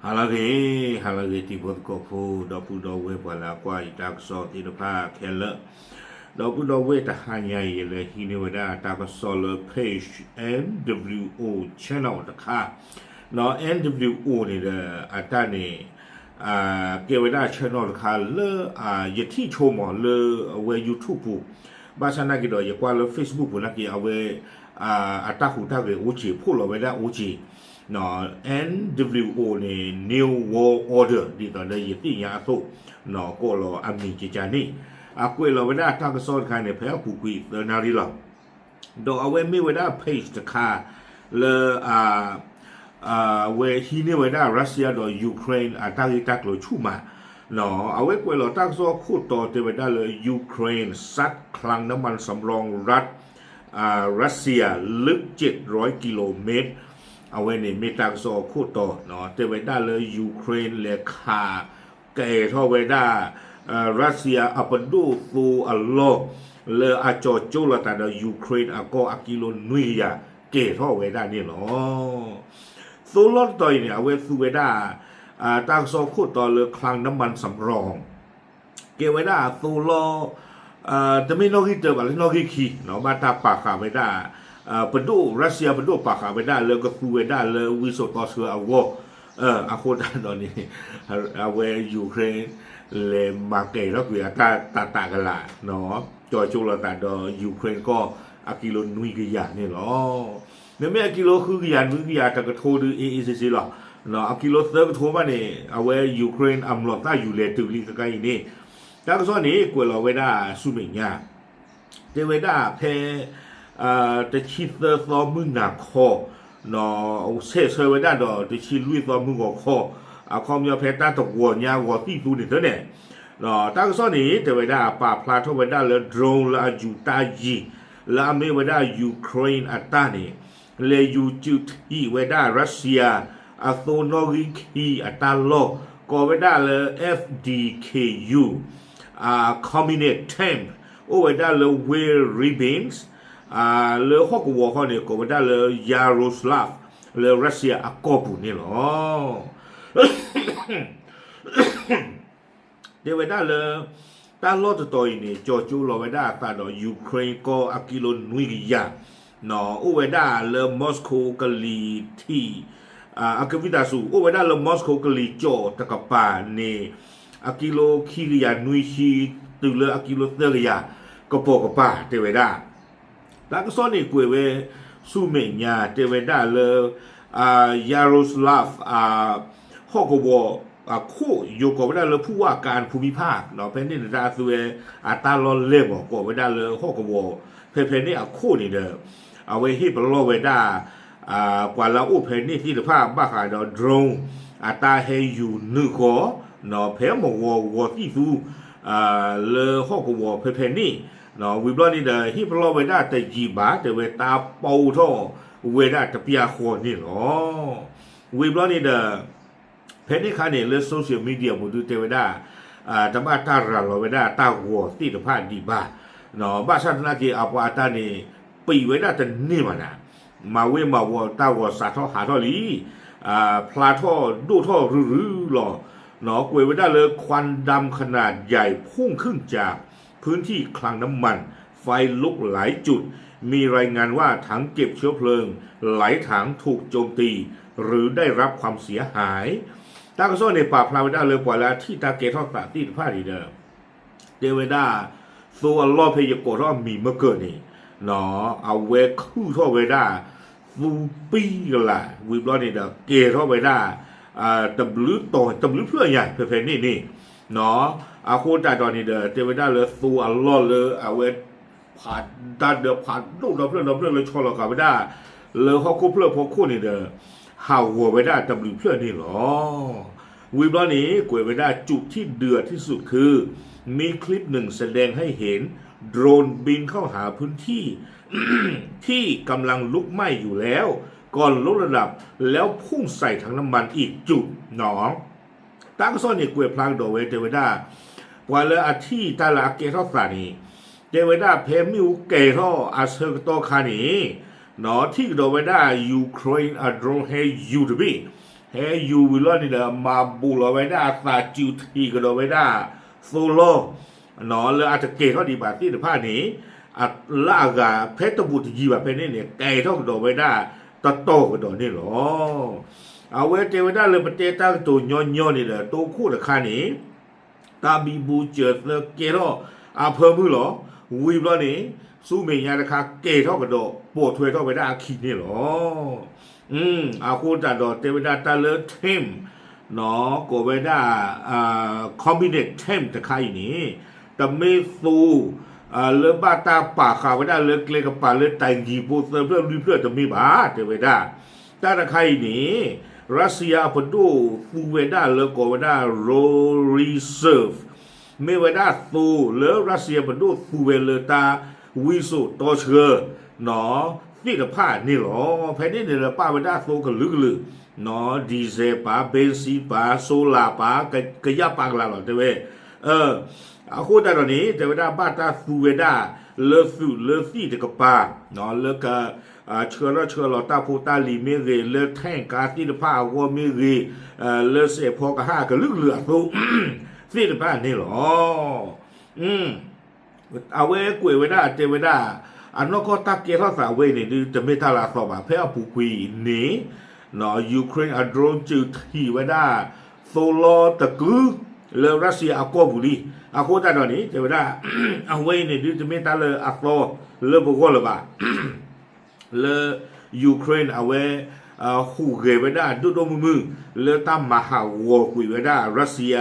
halage ti bot ko fu do pu do we pa la kwa I tak so ti do pha khela do pu do we ta hanya ye le hini wada ta ko so le page NWO channel ตะค่ะเนาะ NWO นี่เด้ออาตานี่เกวดา channel ตะค่ะเลยยที่โชว์หมอเลยเว YouTube ปุ๊บาชนะกิดอยกว่าเลย Facebook ปุ๊นะกิเอาเวอาตาหูตาเวโอจีพูดเราไว้ได้โอจีเนาะ NWO นี่ New World Order ดีตอนนี้ยที่ยาสุเนาะก็รออามีจิจานี่กวยเราไว้ได้ถ้าก็สอนใครเนี่ยแพ้กูกุยเดินนารีหรอกดอกเอาไว้ไม่ไว้ได้ page ตะค่ะเลยเวทีนี่ไว้ได้รัสเซียโดยยูเครนตั้งตักเลยชูมาเนาะเอาไว้กวยเราตั้งโซ่คู่ต่อเตไว้ได้เลยยูเครนซัดคลังน้ำมันสำรองรัสเซียลึก700กิโลเมตรเอาไว้ในเมตังโซ่คู่ต่อเนาะเตไว้ได้เลยยูเครนเลยขาเกยท่อไว้ได้รัสเซียอัปดูฟูอัลโลเลยจอจูละแต่เดยูเครนก็กิโลนุยยาเกยท่อไว้ได้นี่เนาะโซลอตต่อยเนี่ยเวสูเวด้าตั้งโซคูต่อเลยคลังน้ำมันสำรองเกเวด้าโซลจะไม่นอกที่เจอแบบนอกที่ขี้เนาะมาตาปากขาเวด้าปดูรัสเซียปดูปากขาเวด้าเลยก็สูเวด้าเลยวิโซตอเสืออาวอาโคตรตอนนี้เวยูเครนเลยมาเกยแล้วคือตากันละเนาะจอยจูละแต่ดยูเครนก็กิโลนุยกิยาเนี่ยหรอเนี่ยไม่กิโลคือกิยานุยกิยาแต่ก็โทรดูซีหรอเนาะกิโลเซอร์ก็โทรมาเนี่ยเอาไว้ยูเครนอัมลอต้าอยู่เลตุลิกใกล้นี่แต่ก็ส่วนนี้กวยเราไว้ได้สุเมียเจไว้ได้เพจะชิดเซอร์ซอมึงหนักคอเนาะเซอร์ไว้ได้ดอจะชิดลุยซอมึงหัวคอคอมยาเพต้าตกวัวยาวัวตีตูนี่เท่าเนี่ยเนาะแต่ก็ส่วนนี้เจไว้ได้ป่าพลาทไว้ได้เลยโดรนละยูตาจีและอเมริกาไว้ได้ยูเครนอัตตานี่เลยยูจุดที่ไว้ได้รัสเซียโซโนริคีอัตตาโลก็ไว้ได้เลย FDKU Communist Temp โอ้ไว้ได้เลยเวริบินส์เลยฮอกวอร์เขาเนี่ยก็ไว้ได้เลยยาโรสลาฟเลยรัสเซียก็ปุ่นนี่หรอเดี๋ยวไว้ได้เลยตลอดตัวนี้จอจูเราไว้ได้ตาดยูเครนก็กิโลนุยยาเนาะโอ้ไว้ได้เลยมอสโกกะลีที่กวิดาสูโอ้ไว้ได้เลยมอสโกกะลีจอตะกปาเนี่ยกิโลคิริยานุยชีตึงเลยกิโลเตอร์ยาก็ปอกปาเดี๋ยวไว้ได้แล้วก็ซ้อนอีกกวยเวสูเมียเดี๋ยวไว้ได้เลยยาโรสลาฟฮอกวอคู่อยู่กับไว้ได้เลยผู้ว่าการภูมิภาคเนาะเพนนี่ดาซูเอตาลอนเล่บอกก็ไว้ได้เลยฮอกวอเพนนี่คู่นี่เด้อเอาไว้ที่ปลอไว้ได้กว่าเราอุเพนนี่ที่ภาพบ้าขายดอโดรนตาเฮยูนึกอเนาะเพมวอที่ซูเลฮอกวอเพนนี่เนาะวิบลอนี่เด้อที่ปลอไว้ได้แต่จีบาแต่เวตาเป่าท่อเวได้แต่เปียโคนี่เนาะวิบลอนี่เด้อเพนนี่คันเนี่ยเลยโซเชียลมีเดียหมดดูเตไว้ได้แต่ว่าตาเราไว้ได้ตาหัวที่ภาพดีบ้าเนาะบ้าชาตินักเกี่ยวกับตาเนี่ยปีไว้ได้แต่นี่มันนะมาเว้มาวัวตาวัวสาท่อหาท่อลีพลาท่อดูท่อรื้อหล่อเนาะกวยไว้ได้เลยควันดำขนาดใหญ่พุ่งขึ้นจากพื้นที่คลังน้ำมันไฟลุกหลายจุดมีรายงานว่าถังเก็บเชื้อเพลิงหลายถังถูกโจมตีหรือได้รับความเสียหายตากระซ้อนในป่าพลาไว้ได้เลยกว่าแล้วที่ตาเกทอดตาที่ผ้าดีเดิมเดวิด้าตัวล้อเพยโกรอมีเมื่อเกิดนี่เนาะเอาเวคู่ท่อไว้ได้ฟูปีกันละวิบล้อนี่เด้อเกท่อไว้ได้ตบลื้อต่อตบลื้อเพื่อใหญ่เพลนี่เนาะโคตรตอนนี้เด้อเดวิด้าเลยตัวล้อเลยเอาเวผ่านด้านเดือผ่านลูกเราเพื่อนเลยชอเรากลับไม่ได้เลยเขาคู่เพื่อนพอคู่นี่เด้อห่าวหัวไว้ได้ตำลึงเพื่อนนี่หรอวิบล้อนี้กวยไว้ได้จุดที่เดือดที่สุดคือมีคลิปหนึ่งแสดงให้เห็นโดรนบินเข้าหาพื้นที่ ที่กำลังลุกไหม้อยู่แล้วก่อนลดระดับแล้วพุ่งใส่ถังน้ำมันอีกจุดหนอตั้งซ่อนในกวยพลางโดเวเตไว้ได้กว่าเลยอาที่ตาลาเกทอสานีเตไว้ได้เพมิวเกทออาเซอร์โตคานีเนาะที่โดเวด้ายูเครนโดรนเฮยูทูบีเ ให้อยู่วิลล์นี่เดมาบูลไว้ได้ซาจิวทีก็โดไว้ได้โซโลเนาะเลยอาจจะเกเขาดีบาที่ในภาคนี้อัลากาเพชรบุตรยีแบบเป็นนี่เนี่ยไก่เท่ากับโดไว้ได้ตะโตก็โดนี่หรอเอาไว้เจไว้ได้เลยประเทศตั้งตัวย่อนี่แหละตัวคู่ราคานี้ตาบีบูเจอเลยเกโรอาเพิ่มมือหรอวิบล้อนี้สู้เมียราคาเกเท่ากับโดปวดถวยเท่าไปได้อาคีนี่หรออาคูจัดดอเทวดาตาเลเทมเนาะโกเวด้าคอมบิเนตเทมตะไคร่นี้แต่ไม่สู้เลือบาตาป่าขาวได้เลือเกลกับป่าเลือแต่งยีบูเซอร์เพื่อรีเพื่อจะมีบาเทวดาตาตะไคร่นี้รัสเซียพดูฟูเวด้าเลือโกเวด้าโรรีเซิร์ฟเมเวด้าสูเลือรัสเซียพดูฟูเวเลตาวิสุโตเชอเนาะนี่กับผ้านี่หรอแผ่นนี้เนี่ยป้าเวด้าสูกันลึกเนาะดีเซลป้าเบนซีป้าโซลาป้ากระยาปากลาหรอเทเวอาคูดาตอนนี้เทวดาบ้าตาฟูเวด้าเลือซี่เด็กป้าเนาะเลือกเชื่อเราตาพูตาลีเมเรเลือแท่งกาที่ผ้าวัวเมเรเลือเสพพอกระห้ากันลึกเหลือสูซี่เด็กป้านี่หรอเอาเว้กุยเวด้าเทวดาอันนั้นก็ตักเกี่ยวกับเวนี่ดูจะไม่ทาราสอบเพื่อผู้คุยนี้เนาะยูเครนอัดโดนจืดที่เวด้าโซโลตะกือเลือรัสเซียอาโกบุรีอาโคตาตอนนี้เทวดาเอาเวนี่ดูจะไม่ทาเลยอักโลเลือบุกเลยบ่าเลือยูเครนเอาเวหูเกเวด้าดูมือเลือตามมหาวอคุยเวด้ารัสเซีย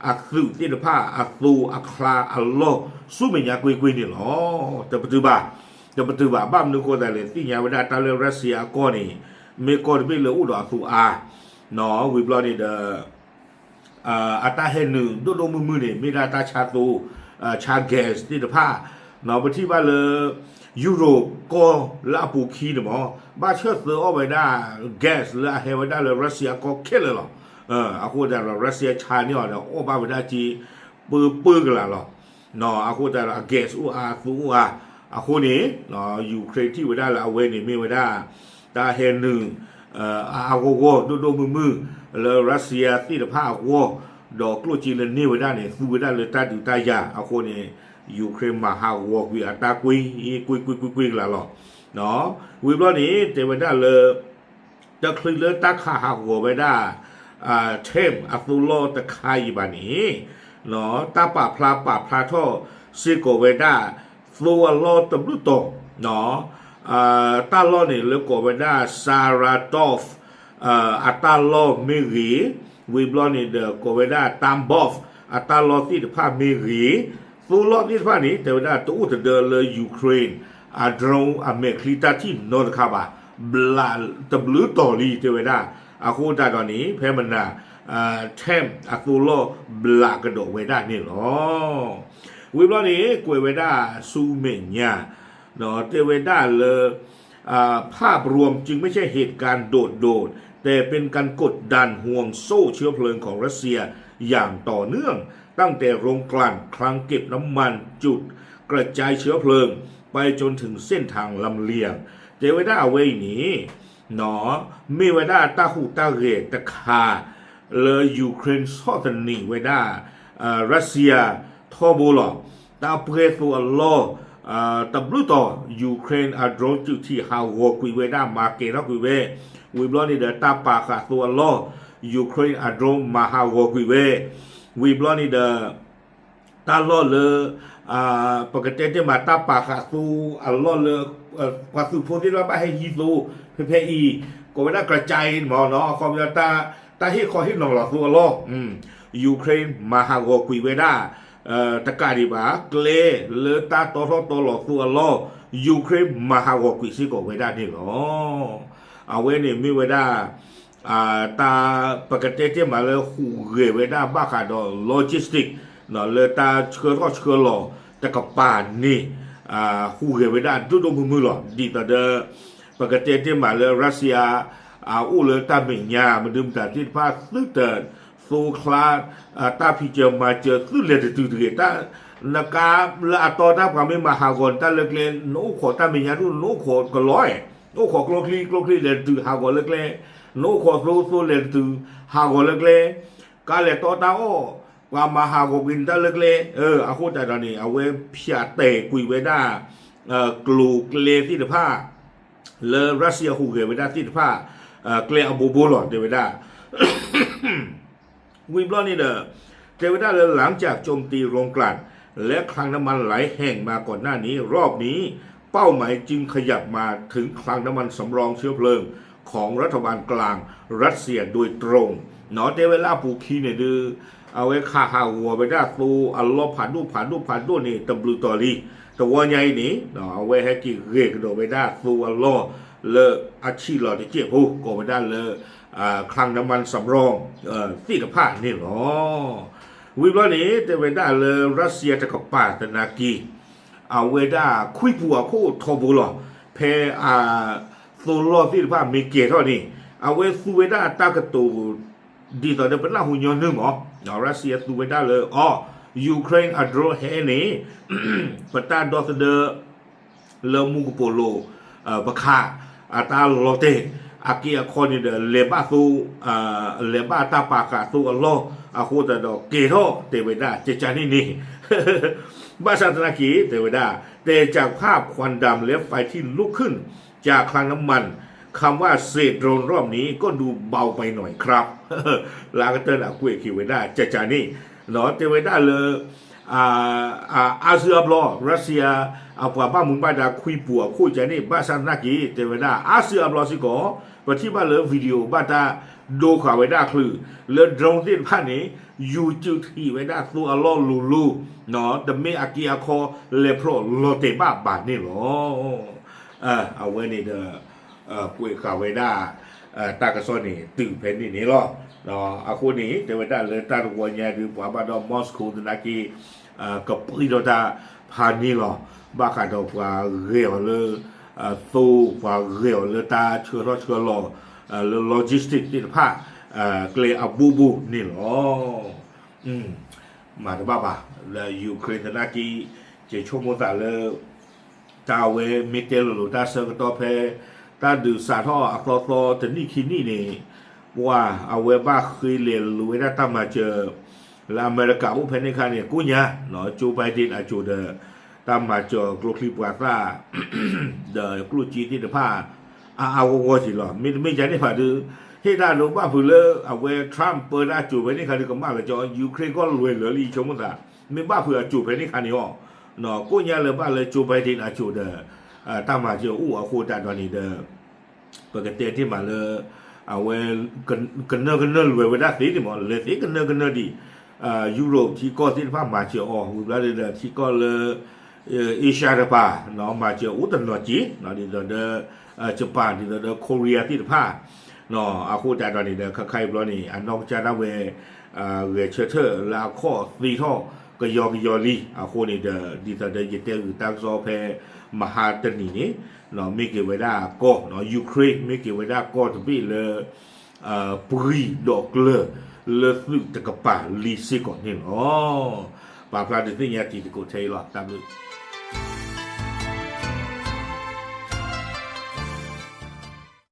อักษุที่เดพ้าอักตูอัคลาอัลโลสู้ไม่ยากกุยนี่หรอแต่ปัจจุบันบ้านนึกว่าแต่เลยที่ยาเวลาตาเลรัสเซียก็นี่เมกอนไม่เลอุดอสูอาเนาะวิบลอนี่เดอัตราเฮนึดูมือเนี่ยมีราตาชาตูชาแกสที่เดพ้าเนาะไปที่บ้านเลยยุโรปก็ละปูคีเดหมอบ้านเชื่อเสือเอาไปได้แก๊สละเฮไว้ได้เลยรัสเซียก็แค่เลยหรออาคูแต่เรารัสเซียชาเนี่ยเนาะโอ้บ้าไปได้จีปื้กันละหรอเนาะอาคูแต่เราแก๊สสูอาคูนี้เนาะยูเครนที่ไว้ได้ละเอาไว้นี่ไม่ไว้ได้ตาเฮนึอาโกโกดูมือแล้วรัสเซียที่เดพ้าวัวดอกกลัวจีนนี่ไว้ได้เนี่ยสู้ไว้ได้เลยตาดูตายาอาคูนี้ยูเครนมาหาวอกวิอัตากุยละหรอเนาะวิบล้อนี้เจไว้ได้เลยจะคลื่นเลยตาขาหาหัวไว้ได้เทมอัตุโลตะไคบานี้เนาะตาปาพลาท่อซิโกเวด้าฟัวโลตบลุโตเนาะตาโลนี่เลโกเวด้าซาราโตฟอัตาโลมิรีวิบลอนี่เดโกเวด้าตามบอฟอัตาโลที่เดพามิรีฟูโลนี่พานี้เทวดาตัวอุตเดเลยยูเครนอาดรองอเมริกาที่นอร์คาบาบลาตบลุโตลีเทวดาอาคูตาตอนนี้เพมันนาเทมอัตุโลบลากระโดดไว้ได้นี่หรอวิบล้อนี้กวยไว้ได้ซูเมญญาเนาะเทวดาเลยภาพรวมจึงไม่ใช่เหตุการณ์โดดแต่เป็นการกดดันห่วงโซ่เชื้อเพลิงของรัสเซียอย่างต่อเนื่องตั้งแต่โรงกลั่นคลังเก็บน้ำมันจุดกระจายเชื้อเพลิงไปจนถึงเส้นทางลำเลียงเทวดาเว้ยนี้เนาะมีไว้ได้ตาหูตาเรตะคาเลยยูเครนซอตนีไว้ได้รัสเซียทอบูลตาเปรโซอัลโลตบลุต่อยูเครนอัดโรจุที่ฮาวกุยเวด้ามาเกรักุยเววิบลอนี่เดตาปาคาตัวอัลโลยูเครนอัดโรมาฮาวกุยเววิบลอนี่เดตาโลเลปกติจะมาตาปาคาตูอัลโลเลภาษาพูดที่ว่าไปให้ยีซูเพอีก็ไม่ได้กระจายหมอเนาะความยาตาที่คอที่หนองหลอดตัวโลยูเครนมาฮาวกุยเวด้าตะการิบาเกลเลตาโตหลอดตัวโลยูเครนมาฮาวกุยซิโกเวด้านี่หรอเอาเวนี่มีเวด้าตาปกติจะมาเลยหูเกเวด้าบ้าขาดโลจิสติกเนาะเลยตาเชื่อหล่อแต่กับป่านนี่หูเกเวด้าดูมือหล่อดีต่อเดปกติที่มาเลยรัสเซียอูเลยตาเมียมันดื่มแต่ที่พาซื้อเติร์โซคลาตาพิจมาเจอซื้อเลยตื่นตานักการละตอนนั้นความไม่มาหากอนตาเล็กๆโน้ขอตาเมียรุ่นโน้ขอก็ร้อยโน้ขอกลกลีเลยตื่นหากอนเล็ก โนขอสู้เลยตูหากเล็กเลยกาเลตตาโอว่ามาหากกินตาเล็กเลยอาคูแต่ตอนนี้เอาไว้พิจารณาคุยไว้ได้กลูกเลที่เดพ้าเลรัสเซียหูเกไว้ได้ที่เดพ้าเกลียบูบูหลอดเดไว้ได้วิบลอนี่เด้อเดไว้ได้เลยหลังจากโจมตีโรงกลั่นและคลังน้ำมันหลายแห่งมาก่อนหน้านี้รอบนี้เป้าหมายจึงขยับมาถึงคลังน้ำมันสำรองเชื้อเพลิงของรัฐบาลกลางรัสเซียโดยตรงเนาะเดเวลาปูคีเนี่ยดื้อเอาไว้ฆ่าหัวไปได้ตูอัลลอฮ์ผ่านดูนี่ตำบลูตอรีแต่ว่าไงนี่เนาะเอาไว้ให้กี่เรียกโดไปได้ตูอัลลอฮ์เลออาชีหลอดที่เจ็บหูก็ไปได้เลยคลังน้ำมันสำรองที่กระพานี่หรอวิบล้อนี้เดเวด้าเลยรัสเซียจะกับปาตนากีเอาเวด้าคุยปัวคู่ทอบุลเพโซโลที่ว่ามีเกียร์เท่านี้เอาเวซูเวด้าตากตูดีต่อเดิมเป็นล่าหุ่นยนต์นึงเหรอรัสเซียซูเวด้าเลยยูเครนอัดโรเฮนี่ปตาดอสเดอเลมูกโปโลบะคาอาตาโลเตอากีอาคอนี่เดเลบาซูเลบาตาปากาซูอัลโลอาคูตาดอเกโรเตเวด้าเจจานี่บาซาตนากีเทวดาแต่จากภาพควันดำและไฟที่ลุกขึ้นจากคลังน้ำมันคำว่าเศษโดรนรอบนี้ก็ดูเบาไปหน่อยครับลากเตอร์อากุยคิวเวด้าเจจานี่เนาะเทวดาเลยอาเซียบลอรัสเซียเอากว่าบ้านมุงบ้านดาคุยปัวคุยใจนี่บาซาตนากีเทวดาอาเซียบลอสิก่อปฏิบัติเลยวิดีโอบ้านตาดูข่าวไว้ได้คือเลือดตรงที่ผ่านนี้ยูจูทีไว้ได้ตัวอัลลอฮ์ลูเนาะแต่ไม่อากีอาคอเลโปรโลเตบ้าบาทนี่หรอเอาไว้นี่เด้อคุยข่าวไว้ได้ตากระซ้อนนี่ตื่นเพนนี่หรอเนาะอาคูนี้แต่ไว้ได้เลยตาตัวใหญ่หรือว่าบ้านดอมอสโกตนากีกับปีโดตาพานี่หรอบ้าขาดอกว่าเรียวเลยตู้ว่าเรียวเลยตาเชื่อหล่อโลจิสติกที่ผ้าเกลียบูนี่หรอมาถึงบ้าแล้วยูเครนนากีเจชั่วโมงแต่เลยตาเวมิเตลหรือตาเซอร์กตอเพตาดูสาท่ออัคลอตอแต่นี่คินี่นี่ว่าเอาเวบ้าเคยเรียนรู้ได้ตั้งมาเจอแล้วอเมริกาอุปเพนิคาเนี่ยกูเนี่ยเนาะจูไบเดนอาจูเดตั้งมาเจอกลูคลิปวาตาเดกลูจีที่เดผ้าเอาวัวสิหรอไม่ใช่ได้ผ่าดื้อที่ด้านลงบ้าผู้เล่เอาเวทรัมป์เปิดอาจูไปนี่คันนี้ก็มาเลยจอยูเครนก็รวยเหลือลีชมกันไม่บ้าเผื่อจูไปนี่คันนี้อ๋อเนาะกูเนี่ยเลยบ้าเลยจูไปที่อาจูเดตั้งมาเจอเอาคู่แต่ตอนนี้เดปกติที่มาเลยเอาเวกันเนอรวยเวลาสีที่หมดเลยสีกันเนอดียุโรปที่ก็ที่ภาพมาเจอวิบลาเลยที่ก็เลยเอเชียร์ป่าเนาะมาเจออุตรจีเนาะที่เดญี่ปุ่นที่เดเกาหลีที่ผ้าเนาะอาคูแต่ตอนนี้เดใครบล้อนี่นอกจากนั้นเวเชเตอร์ลาข้อสีท่อก็ยอลีอาคูนี่เดที่เดยึดเตอร์ตั้งโซเพมหาตนีนี่เนาะไม่เกี่ยวกับก็เนาะยูเครนไม่เกี่ยวกับก็จะเป็นเลยปรีดอกเลสึกตะกป่าลีซิก่อนนี่เนาะป่าปลาเดือดที่เนี่ยที่กูใช้หรอตามดู